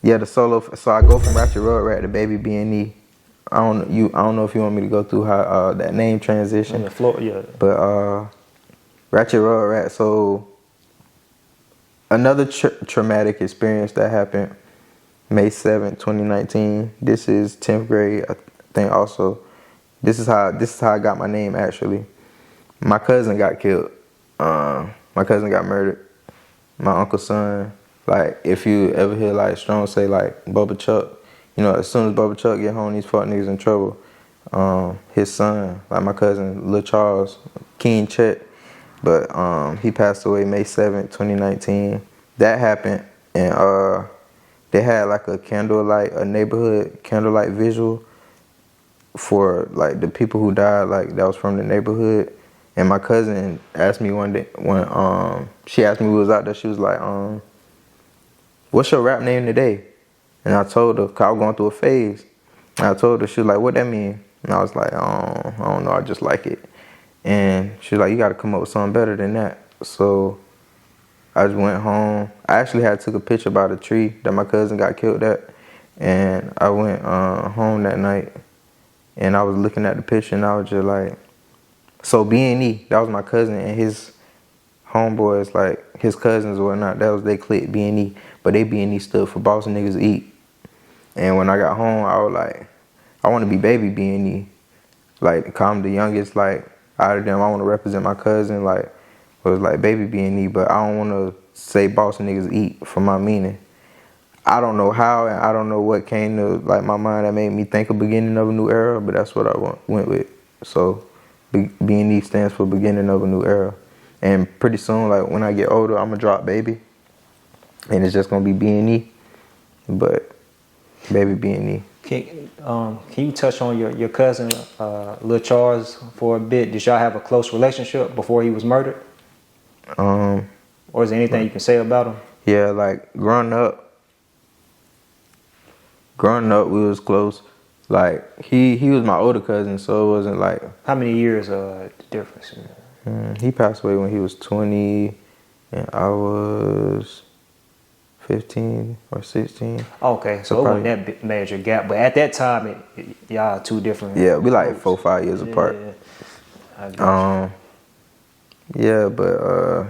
Yeah, the solo. So I go from Ratchet Road Rat to Baby BNE. I don't know if you want me to go through how that name transition. On the floor, yeah. But Ratchet Road Rat. So another traumatic experience that happened May 7th, 2019. This is 10th grade, I think. Also, this is how I got my name. Actually, my cousin got killed. My cousin got murdered. My uncle's son. Like, if you ever hear like Strong say like Bubba Chuck, you know, as soon as Bubba Chuck get home, these fuck niggas in trouble. His son, like my cousin Lil Charles, King Chet, but he passed away May 7th, 2019. That happened, and they had like a neighborhood candlelight visual for like the people who died, like that was from the neighborhood. And my cousin asked me one day when she asked me who was out there. She was like, "What's your rap name today?" And I told her, 'cause I was going through a phase. And I told her, she was like, "What that mean?" And I was like, I don't know, I just like it. And she was like, "You got to come up with something better than that." So I just went home. I actually took a picture by the tree that my cousin got killed at. And I went home that night, and I was looking at the picture, and I was just like, so BNE, that was my cousin and his homeboys, like his cousins or whatnot, that was they clique BNE, but they BNE stood for Boss Niggas Eat. And when I got home, I was like, I want to be Baby BNE. Like, 'cause I'm the youngest, like, out of them. I want to represent my cousin, like, it was like Baby BNE, but I don't want to say Boss Niggas Eat for my meaning. I don't know how, and I don't know what came to like my mind that made me think of beginning of a new era, but that's what I went with. So BNE stands for beginning of a new era. And pretty soon, like when I get older, I'm gonna drop Baby, and it's just gonna be BNE, but Baby BNE. Can you touch on your cousin, Lil Charles, for a bit? Did y'all have a close relationship before he was murdered? Or is there anything you can say about him? Yeah, like growing up, we was close. Like he was my older cousin, so it wasn't like. How many years difference? He passed away when he was 20, and I was 15 or 16. Okay, so it wasn't that major gap, but at that time, y'all two different. Yeah, we like 4-5 years apart. Yeah, yeah, but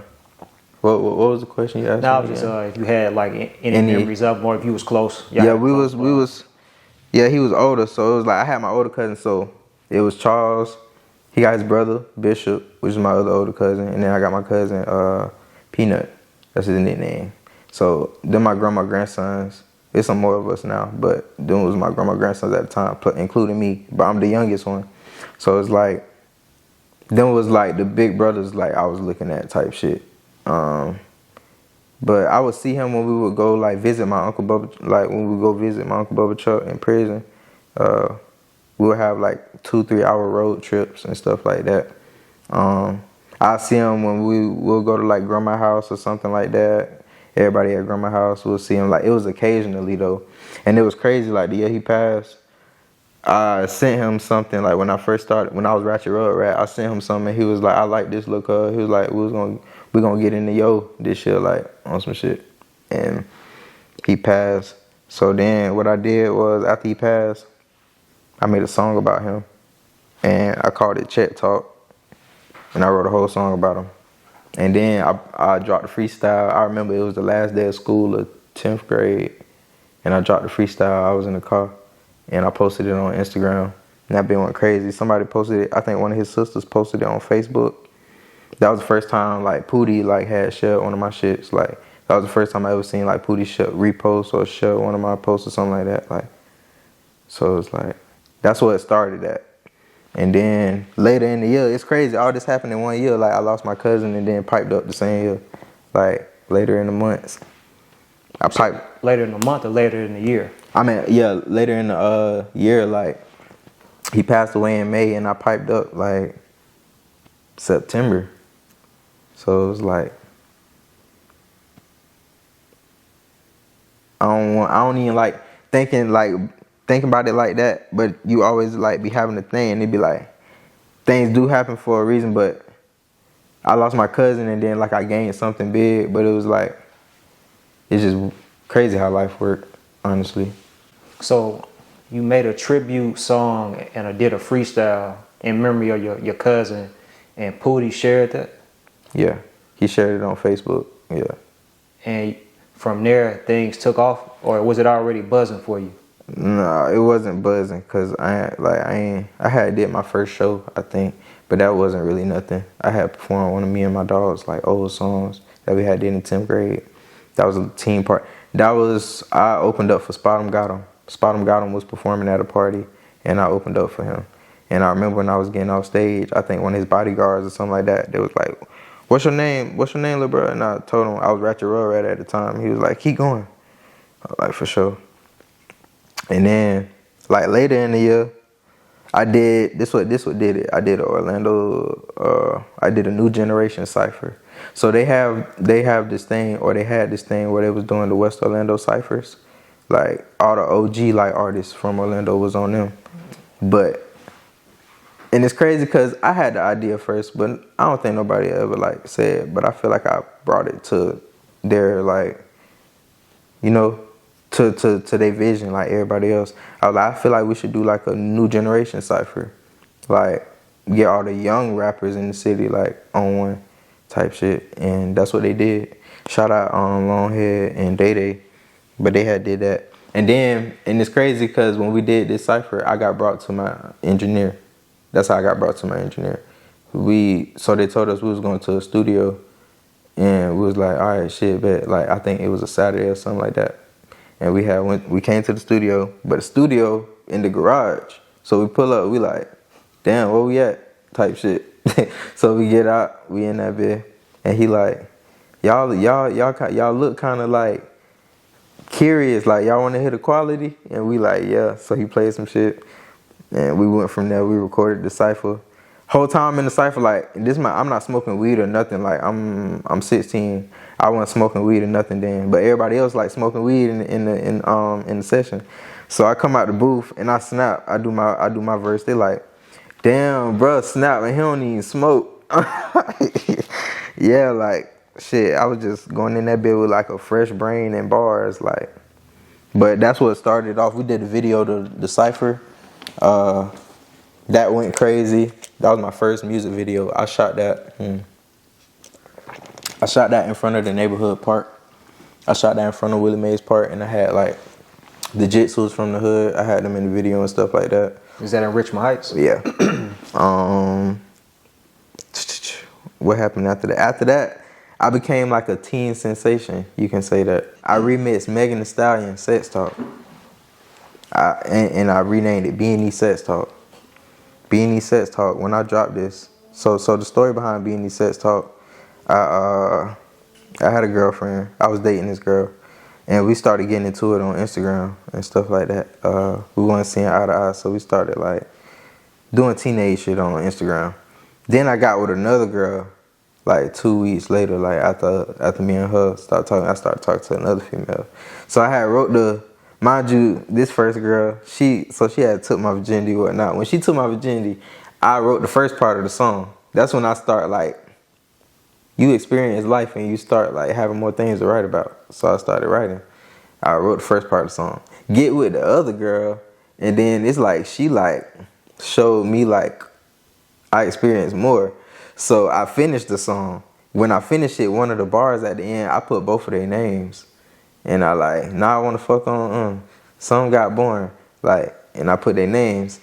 what was the question you asked? Now, just if you had like any memories of him, or if you was close. Yeah, we was. Yeah, he was older, so it was like I had my older cousin, so it was Charles. He got his brother Bishop, which is my other older cousin, and then I got my cousin Peanut. That's his nickname. So then my grandma grandsons. There's some more of us now, but them was my grandma grandsons at the time, including me. But I'm the youngest one, so it's like them was like the big brothers, like I was looking at type shit. But I would see him when we would go like visit my Uncle Bubba, like when we go visit my Uncle Bubba Chuck in prison. We would have like 2-3 hour road trips and stuff like that. I see him when we'll go to like grandma's house or something like that. Everybody at grandma's house, we'll see him. Like it was occasionally though, and it was crazy. Like the year he passed, I sent him something. Like when I was Ratchet Road Rat, I sent him something. And he was like, "I like this look." He was like, "We gonna get into this shit like on some shit," and he passed. So then what I did was after he passed, I made a song about him, and I called it Chet Talk, and I wrote a whole song about him. And then I dropped the freestyle. I remember it was the last day of school of 10th grade, and I dropped the freestyle. I was in the car, and I posted it on Instagram, and that been went crazy. Somebody posted it. I think one of his sisters posted it on Facebook. That was the first time like Poody like had shared one of my shits. Like that was the first time I ever seen like Poody repost or share one of my posts or something like that. Like, so it's like that's where it started at. And then later in the year, it's crazy. All this happened in 1 year. Like I lost my cousin and then piped up the same year. Like later in the months, I piped. Later in the month or later in the year? I mean, yeah, later in the year. Like he passed away in May, and I piped up like September. So it was like I don't even like thinking about it like that, but you always like be having a thing, and it be like things do happen for a reason. But I lost my cousin, and then like I gained something big, but it was like it's just crazy how life worked. honestly. So you made a tribute song and did a freestyle in memory of your cousin, and Poody shared that. Yeah, he shared it on Facebook. Yeah. And from there, things took off, or was it already buzzing for you? No, it wasn't buzzing because I had did my first show, I think, but that wasn't really nothing. I had performed one of me and my dogs like old songs that we had did in 10th grade. That was a team part. I opened up for Spot 'em Got 'em. Spot 'em Got 'em was performing at a party, and I opened up for him. And I remember when I was getting off stage, I think one of his bodyguards or something like that, they was like, "What's your name? What's your name, little bro?" And I told him I was Ratchet Road Rat at the time. He was like, "Keep going." I was like, "For sure." And then, like later in the year, I did this. What did it? I did Orlando. I did a New Generation cipher. So they have this thing, or they had this thing where they was doing the West Orlando ciphers. Like all the OG like artists from Orlando was on them. And it's crazy because I had the idea first, but I don't think nobody ever like said. But I feel like I brought it to their like, you know, to their vision like everybody else. I feel like we should do like a New Generation cipher, like get all the young rappers in the city like on one type shit, and that's what they did. Shout out Longhead and Day Day, but they had did that, and it's crazy because when we did this cipher, I got brought to my engineer. That's how I got brought to my engineer. So they told us we was going to a studio, and we was like, all right, shit, bet. Like I think it was a Saturday or something like that. And we came to the studio, but the studio in the garage. So we pull up, we like, damn, where we at? Type shit. So we get out, we in that bed, and he like, y'all look kind of like curious, like y'all want to hear the quality, and we like, yeah. So he played some shit, and we went from there. We recorded the cipher. Whole time in the cipher, like I'm not smoking weed or nothing. Like I'm 16. I wasn't smoking weed or nothing then, but everybody else like smoking weed in the session. So I come out the booth and I snap. I do my verse. They like, damn, bro, snap, and he don't even smoke. Yeah, like shit. I was just going in that bed with like a fresh brain and bars, like. But that's what started off. We did a video to the cipher. That went crazy. That was my first music video. I shot that in front of the neighborhood park. I shot that in front of Willie Mays Park, and I had like the Jitsus from the hood. I had them in the video and stuff like that. Is that in Richmond Heights? Yeah. What happened after that? After that, I became like a teen sensation. You can say that. I remixed Megan Thee Stallion Sex Talk. And I renamed it BNE Sex Talk. BNE Sex Talk. When I dropped this, so the story behind BNE Sex Talk, I had a girlfriend. I was dating this girl, and we started getting into it on Instagram and stuff like that. We weren't seeing eye to eye, so we started like doing teenage shit on Instagram. Then I got with another girl, like 2 weeks later. Like after me and her started talking, I started talking to another female. So I had wrote mind you, this first girl, she had took my virginity or whatnot. When she took my virginity, I wrote the first part of the song. That's when I start like, you experience life and you start like having more things to write about. So I started writing. I wrote the first part of the song. Get with the other girl, and then it's like she like showed me like I experienced more. So I finished the song. When I finished it, one of the bars at the end, I put both of their names. And I like, now I want to fuck on, some got born, like, and I put their names.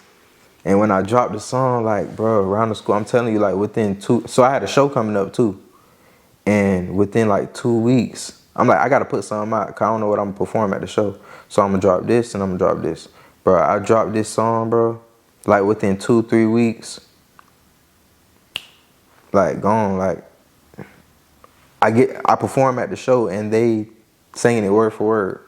And when I dropped the song, like, bro, around the school, I'm telling you, like, so I had a show coming up too. And within like 2 weeks, I'm like, I got to put something out, because I don't know what I'm going to perform at the show. So I'm going to drop this and I'm going to drop this. Bro, I dropped this song, bro, like within 2-3 weeks, like, gone, like, I perform at the show and they singing it word for word.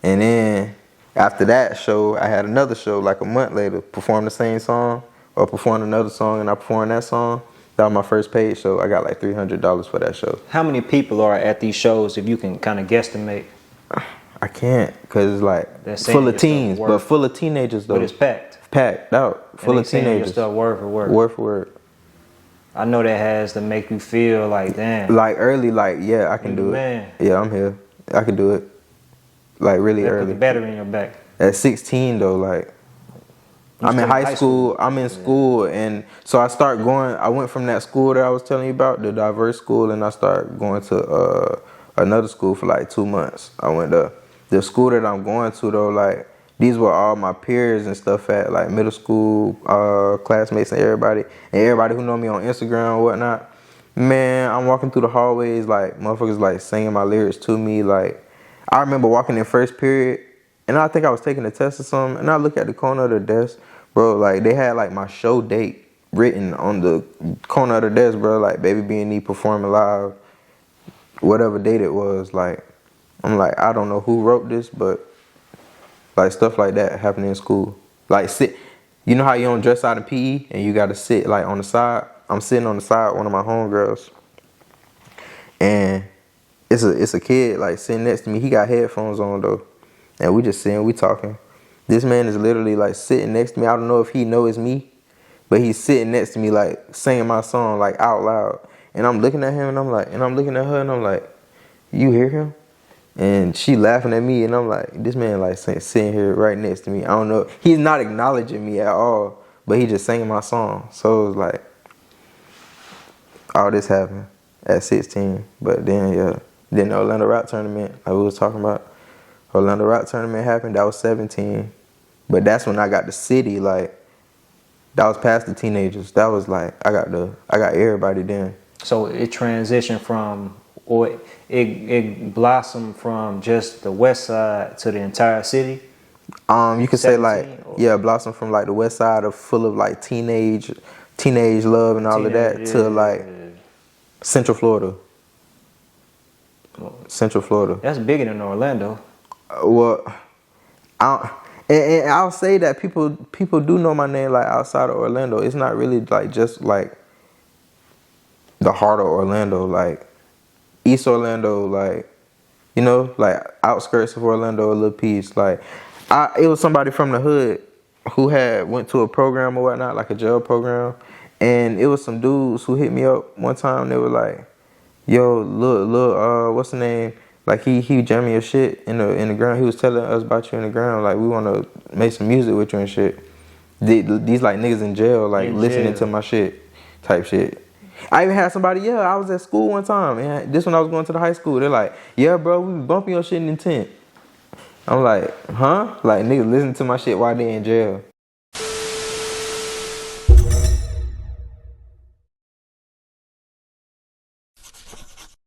And then after that show, I had another show like a month later, perform the same song or perform another song, and I performed that song. That was my first paid show. I got like $300 for that show. How many people are at these shows, if you can kind of guesstimate? I can't, because it's like full of teens, but full of teenagers though. But it's packed. Packed out, full of teenagers. Stuff word for word. Word for word. I know that has to make you feel like, damn. Like early, like, yeah, I can do it. Man. Yeah, I'm here. I can do it. like really That put early. the battery in your back. At 16 though, like You I'm in still high school. I'm in school, and so I start going. I went from that school that I was telling you about, the diverse school, and I started going to another school for like 2 months. I went to the school that I'm going to though. Like these were all my peers and stuff at like middle school classmates and everybody who know me on Instagram and whatnot. Man, I'm walking through the hallways like motherfuckers like singing my lyrics to me. Like I remember walking in first period. And I think I was taking a test or something, and I look at the corner of the desk, bro, like, they had, like, my show date written on the corner of the desk, bro, like, Baby BNE performing live, whatever date it was, like, I'm like, I don't know who wrote this, but, like, stuff like that happened in school. Like, you know how you don't dress out in PE, and you gotta sit, like, on the side? I'm sitting on the side, one of my homegirls, and it's a kid, like, sitting next to me. He got headphones on, though. And we just sitting, we talking. This man is literally like sitting next to me. I don't know if he knows me, but he's sitting next to me like singing my song like out loud. And I'm looking at him and I'm looking at her and I'm like, you hear him? And she laughing at me and I'm like, this man like sitting here right next to me. I don't know. He's not acknowledging me at all, but he just singing my song. So it was like, all this happened at 16. But then, yeah, then the Orlando Rap Tournament, like we was talking about, Orlando Rap Tournament happened, that was 17. But that's when I got the city, like, that was past the teenagers. That was like, I got everybody then. So it transitioned from, or it blossomed from just the west side to the entire city? You could say like, yeah, blossom from like the west side of full of like teenage love and all of that to like Central Florida. Central Florida. That's bigger than Orlando. Well, and I'll say that people do know my name like outside of Orlando. It's not really like just like the heart of Orlando, like East Orlando, like, you know, like outskirts of Orlando, a little piece. Like it was somebody from the hood who had went to a program or whatnot, like a jail program, and it was some dudes who hit me up one time. They were like, "Yo, look, what's the name?" Like he jamming your shit in the ground. He was telling us about you in the ground. Like we want to make some music with you and shit. These like niggas in jail, like listening to my shit, type shit. I even had somebody, I was at school one time, and this when I was going to the high school. They're like, yeah, bro, we bumping your shit in the tent. I'm like, huh? Like niggas listening to my shit while they in jail.